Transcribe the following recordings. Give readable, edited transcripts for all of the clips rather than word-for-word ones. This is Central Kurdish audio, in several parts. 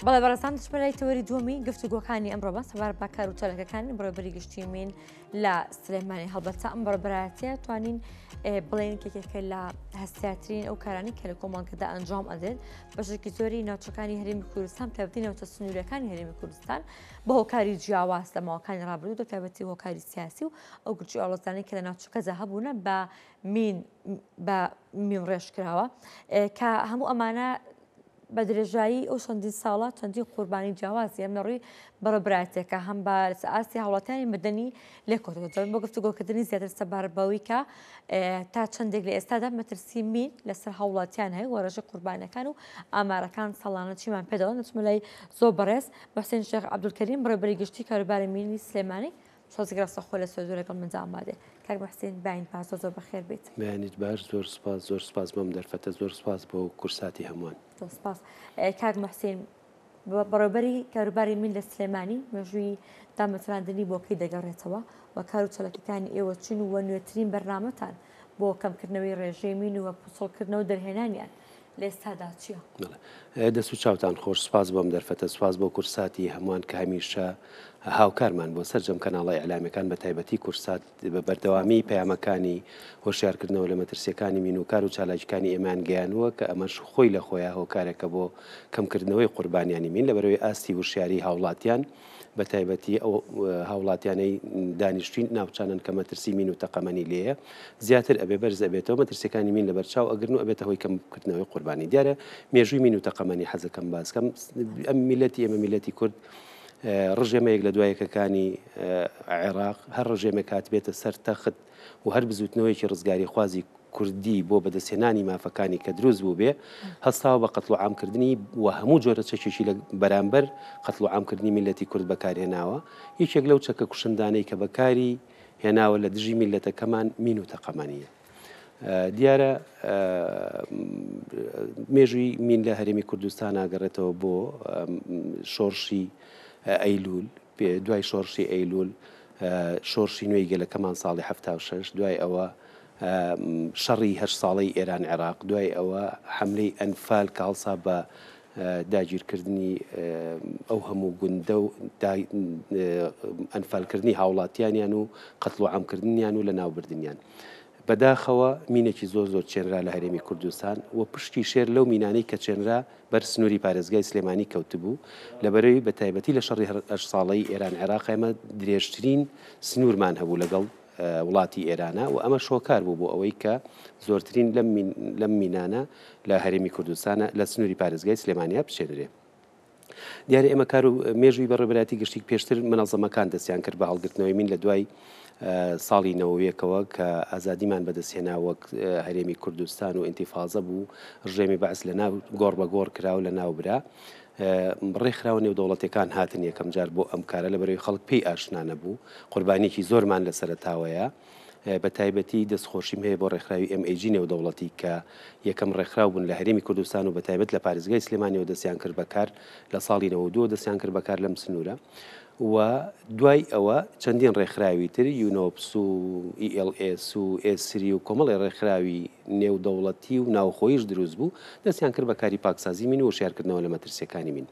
بەڵێ بەڕێستان دەچمە لای تەوەری دووەمی گفتوگۆکانی ئەمڕۆ بە سەبار بە کار و چەلەکەکانی بەڕێوەبەری گشتیمین لە سلێمانی هەڵبەتە ئەم بەڕێبەرایەتیە توانین بڵێن کێکێکە لە هەستیاترین ئەو کارانی کە لە کۆمەڵگەدا ئەنجام ئەدێت بەشێکی زۆری ناوچەکانی هەرێمی کوردستان تایبەتی ناوچە سنوورەکانی هەرێمی کوردستان بە هۆکاری جیاواز لە ماوەکانی ڕابردوو تایبەتی هۆکاری سیاسی و ئەو گرچی ئاڵۆزانەی کە لە ناوچەکەدا هەبوونە بە مین ڕێژکراوە کە هەموو ئەمانە بە درێژایی ئەو چەندین ساڵە چەندین قوربانی جیاوازی ئەمەڕووی بەڕێبەرایەتێکە هەم بە ئاستی هاوڵاتیانی مەدەنی لێ کۆتەکەن بۆ گفتوگۆکردنی زیاتر سەبار بەوەی کە تا چەندێک لە ئێستادا مەترسی مین لەسەر هاوڵاتیان هەیە وەڕێژە قوربانەکان و ئامارەکان ساڵانە چیمان پێدەوە نەچمە لای زۆر بەڕێز بە حوسێن شێخ عەبدولکەریم بەڕێبەری گشتی کاروباری مینی سلێمانی شازێک ڕاستەخۆ لە سۆزۆر لەگەڵ من ئامادێ کاک حوسێن باین پاس زۆر بەخێر بێت بەیانیت باش زۆر سپاس بەم دەرفەتە زۆر سپاس بۆ کورساتی هەمووان سپاس کاک محسین بەڕێبەری کاروباری من لە سلێمانی مێژووی دامەزراندنی بۆکەی دەگەڕێتەوە و کار و چەلەکەکانی ئێوە چین و نوێترین بەرنامەتان بۆ کەمکردنەوەی ڕێژەی مین و پوسڵکردنەوە دەرهێنانیان لە ئێستادا چییە؟ دەست و چاوتان خۆش سپاس بۆم دەرفەتە سپاس بۆ کورساتی هەمووان کە هەمیشە هاوکارمان بۆ سەررجەم کەناڵی ئەعلامەکان بە تایبەتی کورسات بە بەردەوامی پەیامەکانی هۆشیارکردنەوە لە مەترسیەکانی مین و کار و چالاکیەکانی ئێمان گەیانوە کە ئەمەش خۆی لە خۆیان هۆکارێکە بۆ کەمکردنەوەی قوربانیانی مین لەبەرەوەی ئاستی وشیاری هاوڵاتیان بە تایبەتی ئەو هاوڵاتیانەی دانیشتین ناوچانن کە مەترسی مین و تەقەمەنی لێیە زیاتر ئەبێ بەرز ئەبێتەوە مەترسیەکانی مین لە بەرچاو ئەگرن و ئەبێتە هۆی کەمکردنەوەی قوربانی دیارە مێژووی مین و تەقەمەنی حەزەکەم باسکەم ئەم میلەتی ئێمە میلەتی کورد ڕژێمەیەک لە دوایەکەکانی عێراق هەر ڕژێمە کات بێتە سەر تەخت و هەر بزوتنەوەیکی ڕزگاری خوازی کوردی بۆ بەدەستێنانی مافەکانی کە دروست بوو بێ هەستاوە بە قەتڵ و عامکردنی و هەموو جۆرە چەکێکی لە بەرامبەر قەتڵ و عامکردنی میلەتی کورد بەکارهێناوە یەکێک لەو چەکە کوشندانەی کە بەکاری هێناوە لە دژی میلەتەکەمان مین و تەقەمەنیە دیارە مێژووی مین لە هەرێمی کوردستان ئاگەڕێتەوە بۆ شۆڕشی ئەیلول دوای شۆڕشی ئەیلول شۆڕشی نوێی گەلەکەمان ساڵی 76 دوای ئەوە شەڕی 8 ساڵەی ئێران عێراق دوای ئەوە حملەی ئەنفال کە هەڵسا بە داگیرکردنی ئەو هەموو گوندە و ئەنفالکردنی هاوڵاتیانیان و قەتڵ و عامکردنیان و لە ناوبردنیان بەداخەوە مینێکی زۆر چێنرا لە هەرێمی کوردستان و پشتی شێر لەو مینانەی کە چێنرا بەر سنووری پارێزگای سلێمانی کەوتبوو لەبەرەوەی بە تایبەتی لە شەڕی 8 ساڵەی ئێران عێراق ئێمە درێژترین سنوورمان هەبوو لەگەڵ وڵاتی ئێرانە و ئەمە شۆکار بوو بۆ ئەوەی کە زۆرترین لەم مینانە لە هەرێمی کوردستانە لە سنووری پارێزگای سلێمانیا بچێنرێ دیارە ئێمە کار و مێژووی بەڕێبەراتی گشتی پێشتر منەظەمەکان دەستیان کرد بە هەڵگرتنەوەی مین لە دوای ساڵی نەوەیەکەوە کە ئازادیمان بەدەستهێنا وەک هەرێمی کوردستان و ئینتیفازە بوو ڕژێمی بەعس لە ناو گۆڕ بە گۆڕ کراو لە ناوبرا ڕێکخراوە نێودەوڵەتەکان هاتن یەکەم جار بۆ ئەم کارە لەبەرەوەی خەڵک پێی ئاشنا نەبوو قوربانیەکی زۆرمان لە سەرەتاوەیە بە تایبەتی دەستخۆشیم هەیە بۆ ڕێکخراوی MAG نێودەوڵەتی کە یەکەم ڕێکخراو بوون لە هەرێمی کوردستان و بە تایبەت لە پارێزگای سلێمانیەوە دەستیان کرد بەکار لە ساڵی 92 دەستیان کرد بەکار لەم سنوورە و دوای ئەوە چەندین ڕێکخراوی تر یونۆپس و ELS و ئێسری و کۆمەڵی ڕێکخراوی نێودەوڵەتی و ناوخۆیش دروست بوو دەستیان کرد بەکاری پاکسازی مین و شیارکردنەوە لە مەترسیەکانی مین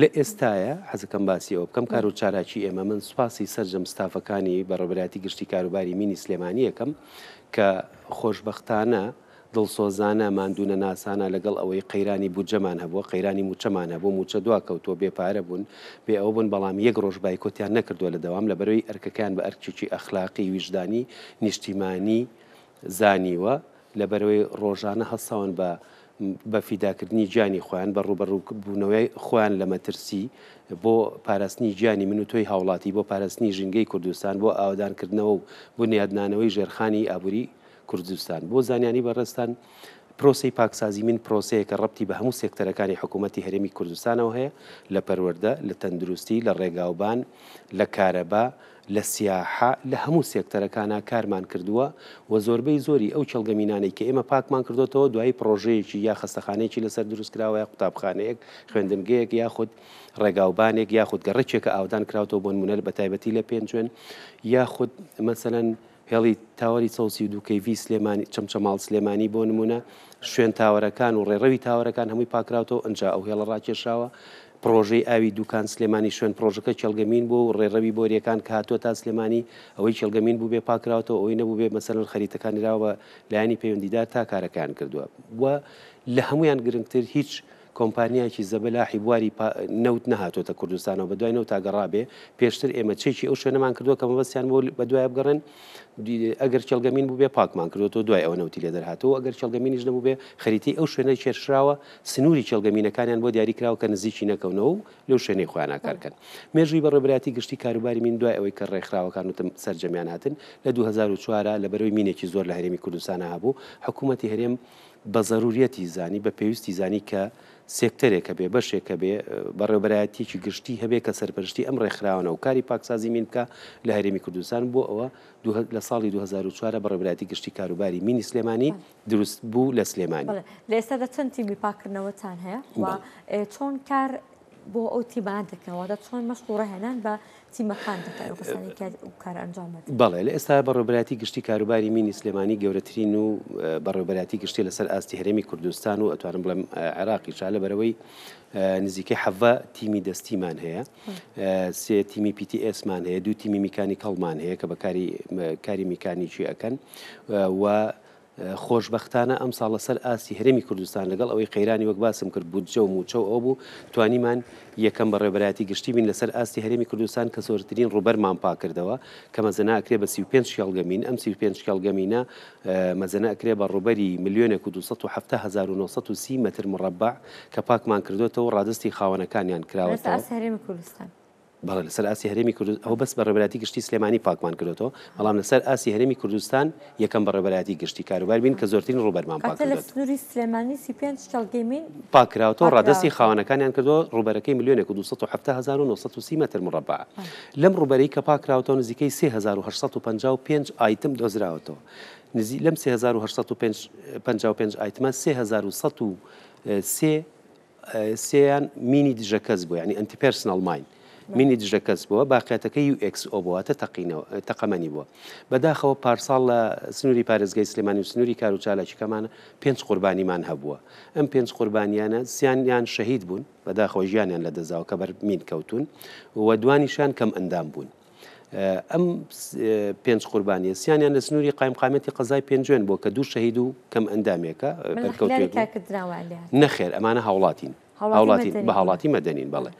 لە ئێستاە حەزەکەم باسی ئەوە بکەم کار و چالاکی ئێمە من سوپاسی سەررجەم ستافەکانی بەڕێبەراتی گشتی کاروباری مینی سلێمانی یەکەم کە خۆشبەختانە دڵسۆزانە ماندوونە ناسانە لەگەڵ ئەوەی قەیرانی بودجەمان هەبووە قەیرانی موچەمان هەبوو موچە دوا کەوتووە بێپارە بوون بێ ئەوە بوون بەڵام یەک ڕۆژ بایکۆتیان نەکردووە لە دەوام لەبەرەوەی ئەرکەکان بە ئەرکێکی ئەخلاقی ویژدانی نیشتیمانی زانیوە لەبەرەوەی ڕۆژانە هەساون بە فیداکردنی گیانی خۆیان بە ڕوبەڕووبوونەوەی خۆیان لە مەترسی بۆ پاراستنی گیانی من و تۆی هاوڵاتی بۆ پاراستنی ژینگەی کوردستان بۆ ئاودانکردنەوە و بنیادنانەوەی ژێرخانی ئابووری کوردستان بۆ زانیانی بەڕێستان پرۆسی پاکسازی من پرۆسەیەکە ڕەبتی بە هەموو سێکتەرەکانی حکوومەتی هەرێمی کوردستانەوە هەیە لە پەروەردە لە تەندروستی لە ڕێگاوبان لە کارەبا لە سیاحە لە هەموو سێکتەرەکانە کارمان کردووە و زۆربەی زۆری ئەو چەڵگەمینانەی کە ئێمە پاکمان کردوێتەوە دوای پرۆژەیەکی یا خەستەخانەیەکی لەسەر دروستکراوە یا قوتابخانەیەک خوێندنگەیەک یاخود ڕێگاوبانێک یاخود گەڕێکێکە ئاودان کراوەوە بۆ نمونە بە تایبەتی لە پێنجوێن یاخود مەسەلەن هێڵی تاوەری چەوسی دووکەیوی سلێمانی چەمچەماڵ سلێمانی بۆ نمونە شوێن تاوەرەکان و ڕێڕەوی تاوەرەکان هەمووی پاکراوەوە ئەنج ئەو هێڵە ڕاکێشاوە پرۆژەی ئاوی دوکان سلێمانی شوێن پرۆژەکە چێلگەمین بوو و ڕێڕەوی بۆریەکان کە هاتووە تا سلێمانی ئەوەی چێلگەمین بوو بێ پاکراوەوە ئەوەی نەبوو بێ مەسەرن خەریتەکانی راوە لایانی پەیوەندیدار تا کارەکان کردووە وە لە هەمویان گرنگتر هیچ کۆمپانیایکی زەبەلاحی بواری نەوت نەهاتۆتە کوردستانەوە بە دوای نەوت تاگەڕابێ پێشتر ئێمە چێکی ئەو شوێنەمان کردووە کە مەبەستیان بۆ بە دوای بگەڕن ئەگەر چێلگەمین بوو بێ پاکمان کردوەوە دوای ئەوە نەوتی لێ دەرهاتەوە ئەگەر چێلگەمینیش نەبوو بێ خەریتی ئەو شوێنەی چێشراوە سنووری چێلگەمینەکانیان بۆ دیاری کراوە کە نزیکی نەکەونەوە و لەو شوێنەی خۆیان ناکارکەن مێژووی بەڕێبەتی گشتی کاروباری من دوای ئەوەی کە ڕێکخراوەکان و سەرجەمیان هاتن لە 2004 لە بەرەوەی مینێکی زۆر لە هەرێمی کوردستانە هەبوو حکوومەتی هەرێم بە ضرورەتی زانی بە پێویستی زانی کە سێکتەرێکە بێ بەشێکە بێ بەڕێوەبەرایەتێکی گشتی هەبێ کە سەرپەرشتی ئەم ڕێکخراوەنە و کاری پاکسازی مین بکە لە هەرێمی کوردستان بۆ ئەوە لە ساڵی 2004 بەڕێوەبەرایەتی گشتی کاروباری مینی سلێمانی دروست بوو لە سلێمانی لە ئێستادا چەند تیمی پاکردنەوەتان هەیە و چۆن کار بۆ ئەو تیمان دەکەنەوەدا چۆن مەشغوڵە هێنان بە تیمەکان دەکەن و کەسانی کار ئەنجامەت بەڵێ لە ئێستا بەڕێوەبەرایەتی گشتی کاروباری مینی سلێمانی گەورەترین و بەڕێوەبەرایەتی گشتی لەسەر ئاستی هەرێمی کوردستان و ئەتوانم بڵێم عێراقیشا لە بەرەوەی نزیکەی حەڤە تیمی دەستیمان هەیە سێ تیمی PTSمان هەیە دوو تیمی میکانیکەڵمان هەیە کە بە کاری میکانیکی ئەەکەن و خۆشببختانە ئەم ساڵ لەسەر ئاسی هەرێمی کوردستان لەگەڵ ئەوەی قەیرانی وەک باسم کرد بودجە و موچە ئەو بوو توانیمان یەکەم بەڕێوەبەرایەتی گشتی بین لەسەر ئاستی هەرێمی کوردستان کە زۆرترین ڕوبەرمان پاکردەوە کە مەزەنا ئەکرێ بە 35 شێڵگەمین ئەم 35 شێڵگەمینە مەزەنا ئەکرێ بە ڕوبەری 1,270,930 متر مربع کە پاکمان کردوێتەوە ڕادستی خاوەنەکانیان کراوەتەوە هەرێمی کوردستان بەڵێ لەسەر ئاسی هەرێمی کوردستان ئەو بەس بەڕێوەبەرایەتی گشتی سلێمانی پاکمان کردوێتەوە بەڵام لەسەر ئاسی هەرێمی کوردستان یەکەم بەڕێوەبەرایەتی گشتی کاروبار بین کە زۆرترین ڕوبەرمان پاکردوێت لە سنووری سلێمانی 35 شێڵگەمین پاکراوەتەوە ڕادستی خاوەنەکانیان کردووە ڕوبەرەکەی 1,270,930 متر مربع لەم ڕوبەرەی کە پاکراوەتەوە نزیکەی 3,855 ئایتم دۆزراوەتەوە لەم 3,855 ئایتمە 3,103 مینی دژەکەس بوو یعنی ئەنتی پێرسنەڵ ماین مینی دژەکەس بووە باقیەتەکەی UXO بوواتە تەقەمەنی بووە بەداخەوە پارساڵ لە سنووری پارێزگای سلێمانی و سنووری کار و چالاکیەکەمانە 5 قوربانیمان هەبووە ئەم 5 قوربانیانە سیانیان شەهید بوون بەداخەوە ژیانیان لە دەزاوە کە بەر مین کەوتون و دوانیشان کەم ئەندام بوون ئەم 5 قوربانیە سیانیان لە سنووری قایمقامەتی قەزای پێنجوێن بۆ کە دوو شەهید و کەم ئەندامێکە نەخێر ئەمانە هاوڵاتین بە هاوڵاتی مەدەنین بەڵێ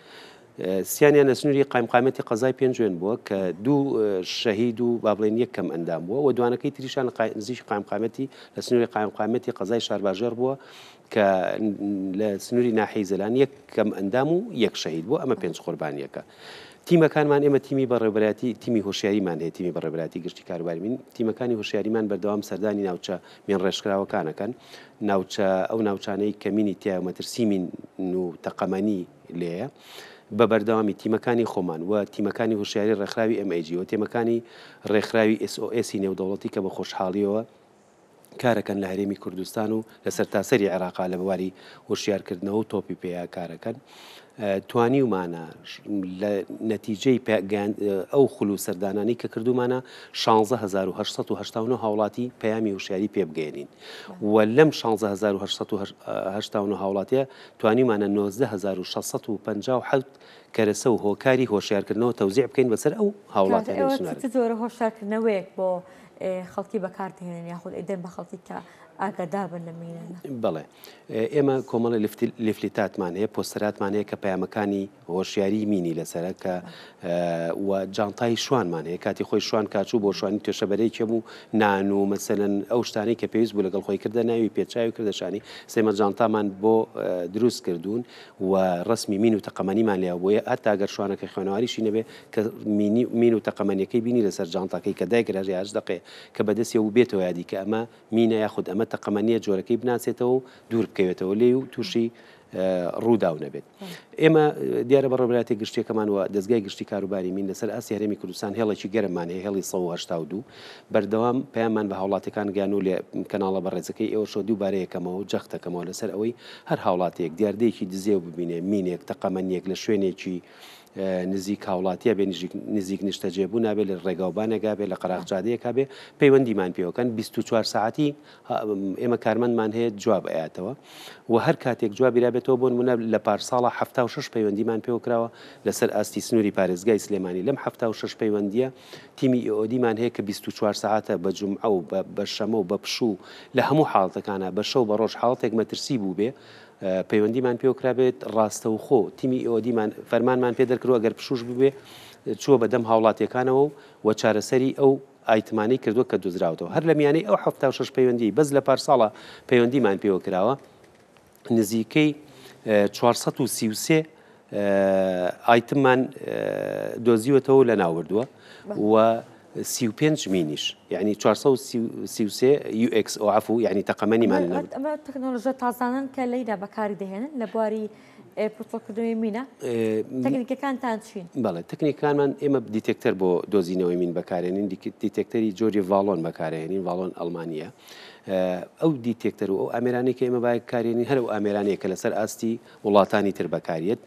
سیانیان لە سنووری قایمقامەتی قەزای پێنجوێن بووە کە دوو شەهید و با بڵێن یەک کەم ئەندام بووە و دوانەکەی تریشان نزیک قایمقامەتی لە سنووری قایمقامەتی قەزای شارباژێر بووە کە لە سنووری ناحیەی زەلان یەک کەم ئەندام و یەک شەهید بووە ئەمە 5 قوربانیەکە تیمەکانمان ئێمە تیمی بەڕێوەبەرایەتی تیمی هۆشیاریمان هەیە تیمی بەڕێوەبەرایەتی گشتی کاروباری من تیمەکانی هۆشیاریمان بەردەوام سەردانی ناوچە مێن ڕێژکراوەکانەکەن ناوچە ئەو ناوچانەی کەمینی تیا و مەترسیمین و تەقەمەنی لێیە بە بەردەوامی تیمەکانی خۆمان و تیمەکانی هۆشیاری ڕێکخراوی MAG و تیمەکانی ڕێکخراوی SOS نێودەوڵەتی کە بە خۆشحاڵیەوە کارەکەن لە هەرێمی کوردستان و لەسەر تاسەری عێراقا لە بواری هۆشیارکردنەوە و تۆپی پێیا کارەکەن توانیومانە لە نەتیجەی ئەو خولو سەردانانی کە کردومانە 16,889 هاوڵاتی پەیامی هوشیاری پێ بگەێنین و لەم 16,889 هاوڵاتیە توانیمانە 19,657 کەرەسە و هۆکاری هۆشیارکردنەوە تەوزیع بکەین بەسەر ئەو هاوڵاتە زۆرە هۆشیارکردنەوەیەک بۆ خەڵکی بەکاردهێنن یاخود ئیدەن بە خەڵکی کە ئاگادار بن لە مینەنە بەڵێ ئێمە کۆمەڵی لفلیتاتمان هەیە پۆستەراتمان هەیە کە پەیامەکانی هۆشیاری مینی لەسەرە کە و جانتای شوانمان هەیە کاتی خۆی شوان کاچوو بۆ شوانی توێشەبەرەی کەم و نان و مەسەلەن ئەو شتانەی کە پێویست بوو لەگەڵ خۆی کردە ناوی پێچاوی کردەشانی سێمە جانتامان بۆ دروست کردوون و ڕسمی مین و تەقەمەنیمان لێ بۆیە هەتا ئەگەر شوانەکە خوێنەواریشی نەبێ کە مین و تەقەمەنیەکەی بینی لەسەر جانتاکەی کە دایکرا ژ دقێ کە بەدەستی و بێتەوە یادی کە ئەمە مینە یاخود ئەمە تەقەمەنیە جۆرەکەی بناسێتەوە و دوور بکەوێتەوە لێ و تووشی ڕووداو نەبێت. ئێمە دیارە بەڕێبەتی گشتێکەمان وە دەستگای گشتی کاروباری مین لەسەر ئاسی هەرێمی کوردستان هێڵێکی گەرممان هەیە هێڵی 1970 بەردەوام پەیامان بە هاوڵاتەکان گیان و لێ کەناڵە بەڕێزەکەی ئێوە شۆ دووبارەیەکەمەوە و جەختەکەمەوە لەسەر ئەوەی هەر هاوڵاتێک دیاردەیەکی دزێ و ببینێ مینێک تەقەمەنیەک لە شوێنێکی نزیک هاوڵاتیە بێ نزیک نیشتە جێبوو نابێت لە ڕێگاوبانێکا بێت لە قەراغجادەیەکا بێ پەیوەندیمان پێوەکەن 24 ساعتی ئێمە کارمەندمان هەیە جواب ئەیاتەوە و هەر کاتێک جوابیرا بێتەوە بۆ نمونە لە پارساڵە 76 پەیوەندیمان پێوەکراوە لەسەر ئاستی سنووری پارێزگای سلێمانی لەم 76 پەیوەندیە تیمی ئۆدیمان هەیە کە 24 ساعتە بە جومعە و بە شەمە و بە پشوو لە هەموو حاڵەتەکانە بە شەو بە ڕۆژ حاڵەتێک مەترسی بوو بێ پەیوەندیمان پێوەکرا بێت ڕاستە و خۆ تیمی ئۆدیمان فەرمانمان پێ دەرکردووە گەر پشوش ببێ چووە بەدەم هاوڵاتیەکانەوە و چارەسەری ئەو ئایتمانی کردووە کە دۆزراوەوە هەر لە میانەی ئەو 76 پەیوەندی بەس لە پارساڵە پەیوەندیمان پێوەکراوە نزیکەی 433 ئایتممان دۆزیوەتەوە لە ناوردووە و 35 مینیش یعنی 433 UX ئەو عفو یعنی تەقەمەنیمان ئەمە تەکنۆلۆژیە تازانن کە لەیدا بەکاری دەهێنن لە بواری پرۆتۆکردنەوەی مینە تەکنیکەکانتان چین؟ بەڵێ تەکنیکانمان ئێمە دیتێکتەر بۆ دۆزینەوەی مین بەکارێنین دیتێکتەری جۆری ڤالۆن بەکارهێنین ڤالۆن ئەڵمانیە ئەو دیتێکتەر و ئەو ئامێرانەی کە ئێمە باید کارێنین هەر ئەو ئامێرانەیە کە لەسەر ئاستی وڵاتانی تر بەکاریت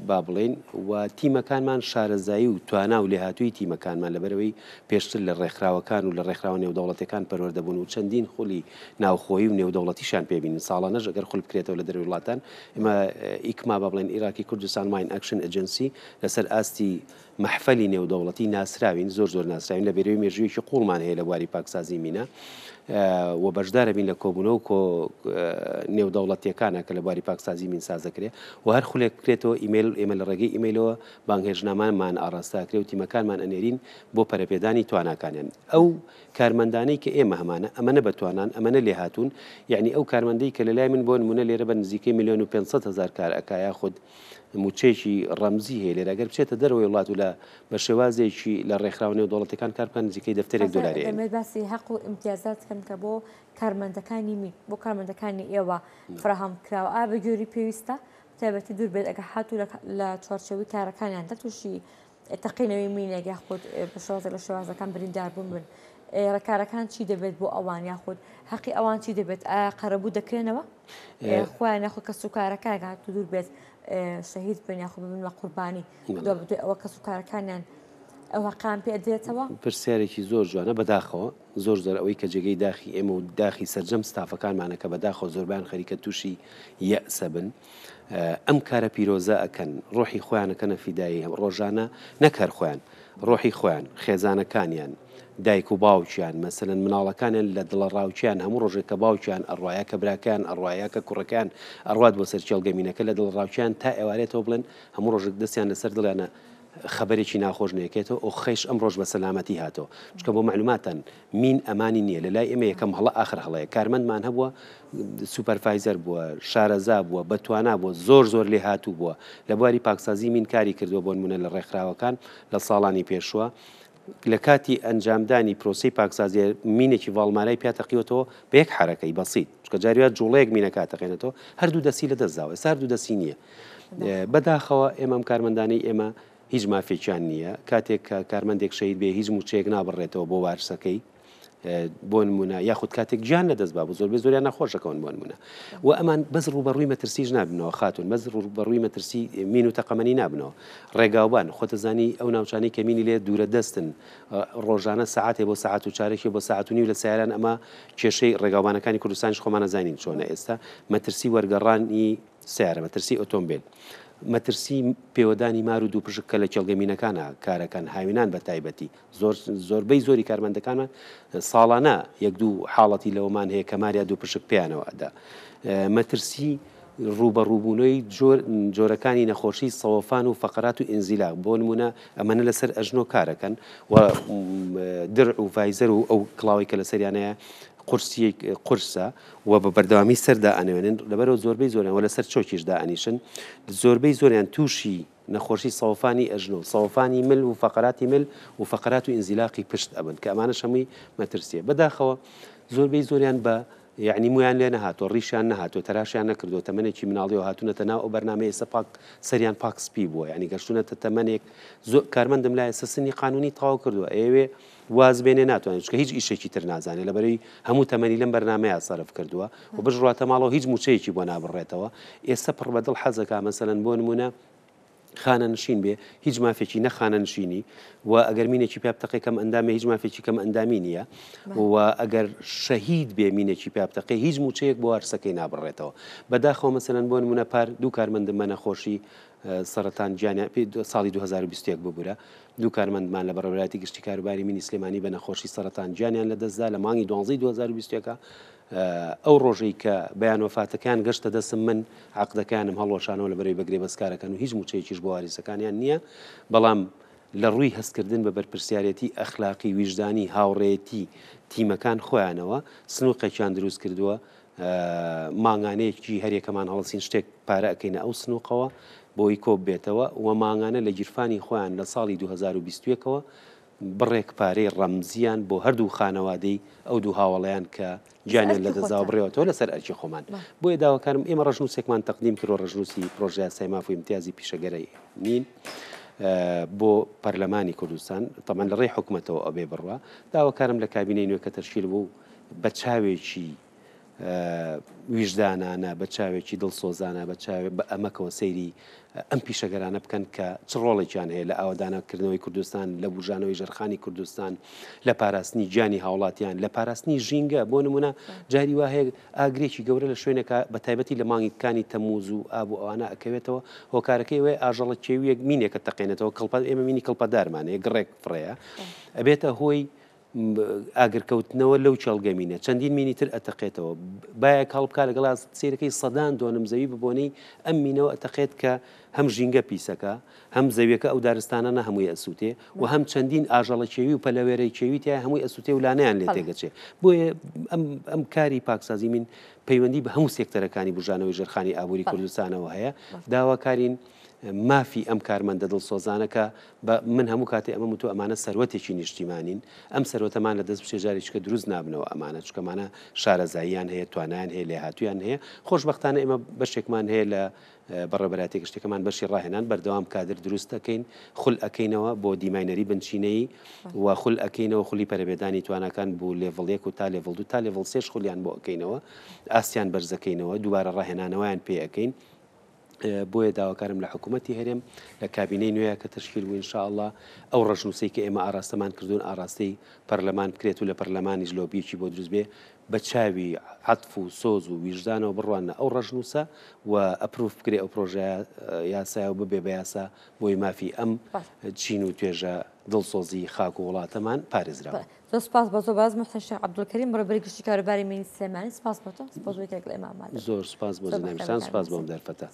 با بڵێن و تیمەکانمان شارەزایی و توانا و لێهاتووی تیمەکانمان لەبەرەوەی پێشتر لە ڕێکخراوەکان و لە ڕێکخراوە نێودەوڵەتەکان پەروەردەبوون و چەندین خولی ناوخۆیی و نێودەوڵەتیشان پێبینن ساڵانەش ئەگەر خول بکرێتەوە لە دەروی وڵاتان ئێمە ئیکما با بڵێن عێراقی کوردستان ماین ئەکشن ئەجنسی لەسەر ئاستی محفەلی نێودەوڵەتی ناسراوین زۆر ناسراوین لە بێرەوەی مێژوویەکی قوڵمان هەیە لە بواری پاکسازی مینە و بەشدارە بین لە کۆبوونەوە کۆ نێودەوڵەتیەکانە کە لە بواری پاکسازی مین سازەکرێ و هەر خولێک بکرێتەوە ئیمێل ئێمە لە ڕێگەی ئیمێلەوە بانگهێژنامانمان ئاڕاستاکرێ و تیمەکانمان ئەنێرین بۆ پەرەپێدانی تواناکانیان ئەو کارمەندانەی کە ئێمە هەمانە ئەمەنە بەتوانان ئەمەنە لێ هاتوون یعنی ئەو کارمەندەی کە لەلای من بۆ نمونە لێرە بە نزیکەی 1,500,000 کار ئەکایە خود موچێکی ڕەمزی هەیە لێرە ئەگەر بچێتە دەرەوەی وڵات و لە بە شێوازێکی لە ڕێکخراوە نێودەوڵەتەکان کار بکەن نزیکەی دەفتەرێک دۆلاری ئێمە باسی حەق و ئیمتیازات کەم کە بۆ کارمەندەکانی مین بۆ کارمەندەکانی ئێوە فراهەم کراوە ئا بە گوێری پێویستە تایبەتی دوور بێت ئەگە هاتوو لە چوارچەوەی کارەکانیان دەتوشی تەقینەوەی مینێک یاخود بە شێوازێک لە شێوازەکان بریندار بوون بن ڕێکارەکان چی دەبێت بۆ ئەوان یاخود حەقی ئەوان چی دەبێت ئایا قەرەبوو دەکرێنەوە خۆیان یاخود کەس و کارەکان هاتوو دوور بێت شەهید بن یاخود ببن بە قوربانی دۆ بدوێ ئەوە کەس و کارەکانیان ئەو حەقان پێ دێتەوە پرسیارێکی زۆر جوانە بەداخەوە زۆر ئەوەی کە جێگەی داخی ئێمە و داخی سەرجەم ستافەکانمانە کە بەداخەوە زۆربیان خەریکە تووشی یەئسە بن ئەم کارە پیرۆزە ئەکەن ڕۆحی خۆیانەکەنە فیدایی ڕۆژانە نەکار خۆیان ڕۆحی خۆیان خێزانەکانیان دایک و باوکیان مەسەلەن مناڵەکانیان لە دڵە ڕاوچیان هەموو ڕۆژێک کە باوکیان ئەڕواایە کە براکان ئەڕواایە کە کوڕەکان ئەڕوات بۆ سەر چێڵگەمینەکە لە دڵ ڕاوچیان تا ئێوارێتەوە بڵێن هەموو ڕۆژێک دەستیان لەسەر دڵیانە خبرێکی ناخۆش نەکێتەوە ئەو خەیش ئەم ڕۆژ بە سەلامەتی هاتەوە چکە بۆ معلوماتەن مین ئەمانی نییە لە لای ئێمە یەکەم هەڵە ئاخر هەڵەیە کارمەندمان هەبووە سوپەرڤایزەر بووە شارەزا بووە بەتوانا بووە زۆر لێ هاتوو بووە لە بواری پاکسازی مین کاری کردووە بۆ نمونە لە ڕێکخراوەکان لە ساڵانی پێشوە لە کاتی ئەنجامدانی پرۆسی پاکسازی مینێکی ڤاڵمانای پیاتەقیوەتەوە بە یەک حرەکەی بەسیط چکە جاریات جوڵەیەک مینەکاتەقێنێتەوە هەردوو دەسی لە دەستداوە ئێستا هەردوو دەسی نییە بەداخەوە ئێمەم کارمەندانی ئێمە هیچ مافێکیان نییە کاتێک کە کارمەندێک شەید بێ هیچ موچەیەک نابڕێتەوە بۆ وارسەکەی بۆ نمونە یاخود کاتێک گیان لە دەست با بۆ زۆریان نەخۆشەکەون بۆ نمونە و ئەمان بەس ڕوبەڕووی مەترسیش نابنەوە خاتون بەس ڕوبەڕووی مەترسی مین و تەقەمەنی نابنەوە ڕێگاوبان خۆتەزانی ئەو ناوچانەی کە مینی لێ دوورە دەستن ڕۆژانە سەعاتێ بۆ سەعات و چارێکی بۆ سەعات و نیو لە سیاران ئەمە کێشەی ڕێگاوبانەکانی کوردستانیش خۆمان نەزانین چۆنە ئێستا مەترسی وەرگەڕانی سیارە مەترسی ئۆتۆمبیل مەترسی پێوەدانی مار و دووپشک کە لە کێڵگەمینەکانە کارەکەن هاوینان بە تایبەتی زۆربەی زۆری کارمەندەکانمان ساڵانە یەک دوو حاڵەتی لەوەمان هەیە کە ماریا دووپشک پیانەوەدا مەترسی ڕوبەڕووبوونەوەی جۆرەکانی نەخۆشی سەوەفان و فەقەرات و ئینزیلاق بۆ نمونە ئەمەنە لەسەر ئەژنۆ کارەکەن و درع و ڤایزەر و ئەو کڵاوی کە لەسەریانەیە قورسە و بە بەردەوامی سەردا ئەنوێنن لەبەرەوە زۆربەی زۆریان و لەسەر چۆکیشدا ئەنیشن زۆربەی زۆریان تووشی نەخۆشی سەوفانی ئەژنۆ سەوفانی مل و فەقەراتی مل و فەقەرات و ئینزیلاقی پشت ئەبن کە ئەمانە شەمووی مەترسیە بەداخەوە زۆربەی زۆریان بە یعنی مویان لێ نەهاتۆ ڕیشیان نەهاتۆ تەراشیان نەکردو تەمەنێکی مناڵیەوە هاتوونەتە ناو ئەو بەرنامەیە ئێستا پاک سەریان پاک سپی بووە یعنی گەشتونەتە تەمەنێک زۆر کارمەندم لای ئێستا سنی قانونی تەواو کردووە ئێوێ واز بێنێ ناتوانێت چکە هیچ ئیشێکی تر نازانێت لەبەرەوەی هەموو تەمەنی لەم بەرنامەیە سەرف کردووە و بژڕاتە ماڵەوە هیچ موچەیەکی بۆ نابڕێتەوە ئێستا پڕ بەدڵ حەزەکە مەسەلەن بۆ نمونە خانە نشین بێ هیچ مافێکی نەخانە نشینی و ئەگەر مینێکی پێ بتەقی کەم ئەندامێ هیچ مافێکی کەم ئەندامی نییە و ئەگەر شەهید بێ مینێکی پێ بتەقی هیچ موچەیەک بۆ هەرسەکەی نابڕێتەوە بەداخەوە مەسەلەن بۆ نمونە پار دوو کارمەندم بە نەخۆشی سەرەتان گیانیان ساڵی 2020 ببوورە دوو کارمەندمان لە بەڕێوەبەتی گشتی کاروباری مینی سلێمانی بە نەخۆشی سەرەتان گیانیان لەدەستدا لە مانگی 12 2020 ئەو ڕۆژەی کە بەیان وفاتەکان گەشتە دەسم من عقدەکانم هەڵۆشانەوە لە بەرەوەی بەگرێ بەسکارەکان و هیچ موچەیەکیش بۆ واریسەکانیان نییە بەڵام لە ڕووی هەستکردن بە بەرپرسیارەتی ئەخلاقی ویژدانی هاوڕێتی تیمەکان خۆیانەوە سنووقێکیان دروست کردووە ماگانەیەکی هەرێکەمان هەڵسین شتێک پارە ئەەکەینە ئەو سنووقەوە بۆی کۆب بێتەوە و ماگانە لە گیرفانی خۆیان لە ساڵی 2021ەوە بڕێک پارەی ڕەمزیان بۆ هەردوو خانەوادەی ئەو دوو هاوڵیان کە گیانیان لە دەزاوە بڕێەوەەوە لەسەر ئەرکی خۆمان بۆیە داواکارم ئێمە ڕژنووسێکمان تەقدیم کرۆ ڕژنووسی پرۆژه سایماف و امتیازی پیشەگەرەی نین بۆ پەرلەمانی کوردستان تەمان لە ڕێی حکوومەتەوە ئەبێ بڕوە داواکارم لە کابینەی نوێ کە تەرشیل بوو بە چاوێکی ویژدانانە بە چاوێکی دڵسۆزانە بە ئەمەکەوە سەیری ئەم پیشەگەرانە بکەن کە چ ڕۆڵێکیان هەیە لە ئاوادانەکردنەوەی کوردستان لە بژانەوەی ژەرخانی کوردستان لە پاراستنی گیانی هاوڵاتیان لە پاراستنی ژینگە بۆ نمونە جاری وا هەیە ئاگرێکی گەورە لە شوێنێکە بە تایبەتی لە مانگیەکانی تەمووز و ئاب و ئەوانە ئەکەوێتەوە هۆکارەکەی وێ ئاژەڵە کێویەک مینێکە تەقێنێتەوە کڵپەت ئێمە مینی کڵپەدارمانەیە گڕێک فڕەیە ئەبێتە هۆی ئاگرکەوتنەوە لەو چاڵگەمینە چەندین مینی تر ئەتەقێتەوە باە کاڵبکە لەگەڵ سیرەکەی سەدان دۆنم زەوی ببوونەی ئەم مینەوە ئەتەقێت کە هەم ژینگە پیسەکە هەم زەویەکە ئەو دارستانانە هەمووی ئەسووتێ و هەم چەندین ئاژەڵە چێوی و پەلەوێرەی چێوی تیا هەمووی ئەسووتێ و لانەیان لێ تێگەچێ بۆیە ئەم کاری پاکسازی من پەیوەندی بە هەموو سێکتەرەکانی بژانەوەی ژەرخانی ئابووری کوردستانەوە هەیە داواکارین مافی ئەم کارمەندە دڵسۆزانەکە من هەموو کاتێ ئەمە وتۆ ئەمانە سەروەتێکی نیشتیمانین ئەم سەروەتەمان لە دەست بشێژارێککە دروست نابنەوە ئەمانە چکەمانە شارەزاییان هەیە توانیان هەیە لێ هاتوویان هەیە خۆشبەختانە ئێمە بەشێکمان هەیە لە بەڕێبەراتی گشتەکەمان بەشی ڕاهێنان بەردەوام کادر دروست دەکەین خول ئەەکەینەوە بۆ دیماینەری بنچینەی و خول ئەەکەینەوە خولی پەرەبێدانی توانەکان بوو لێڤڵ 1 و تا لێڤڵ 2 تا لێڤڵ 3 خولیان بۆ ئەەکەینەوە ئاستیان بەرزەکەینەوە دووبارە ڕاهێنانەوەیان پێ ئەەکەین بۆیە داواکارم لە حکوومەتی هەرێم لە کابینەی نوێیە کە تشکیل بوو ئینشاءالله ئەو ڕژنووسی کە ئێمە ئاراستەمان کردوون ئاراستەی پەرلەمان بکرێت و لە پەرلەمانیش لۆبیەکی بۆ دروست بێ بە چاوی عەتف و سۆز و ویژدانەوە بڕوانە ئەو ڕژنووسە و ئەپروف بکرێ ئەو پرۆژە یاسایە و ببێ بە یاسا بۆی مافی ئەم چین و توێژە دڵسۆزی خاک و وڵاتەمان پارێزراوە. زۆر سپاس بۆ تۆ باز محسن شێخ عەبدولکەریم بەڕێوەبەری گشتی کاروباری مینی سلێمانی سپاس بۆ تۆ سپاس بۆ یەکێک لە ئێمەمان زۆر سپاس بۆ زیناویستان سپاس بۆم دەرفەتە.